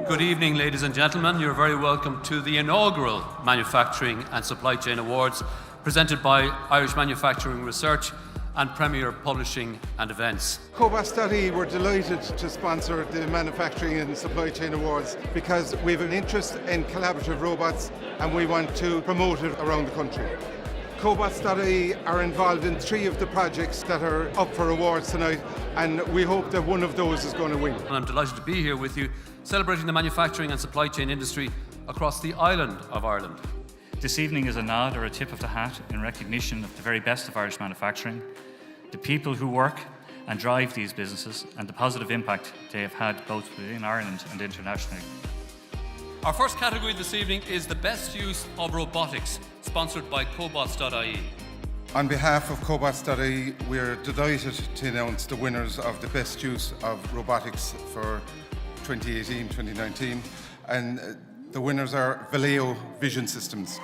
Good evening, ladies and gentlemen. You're very welcome to the inaugural Manufacturing and Supply Chain Awards presented by Irish Manufacturing Research and Premier Publishing and Events. COBOTS were delighted to sponsor the Manufacturing and Supply Chain Awards because we have an interest in collaborative robots and we want to promote it around the country. COBOTS are involved in 3 of the projects that are up for awards tonight, and we hope that one of those is going to win. And I'm delighted to be here with you, celebrating the manufacturing and supply chain industry across the island of Ireland. This evening is a nod or a tip of the hat in recognition of the very best of Irish manufacturing, the people who work and drive these businesses, and the positive impact they have had both within Ireland and internationally. Our first category this evening is the best use of robotics, sponsored by COBOTS.ie. On behalf of COBOTS, we're delighted to announce the winners of the best use of robotics for 2018-2019, and the winners are Valeo Vision Systems.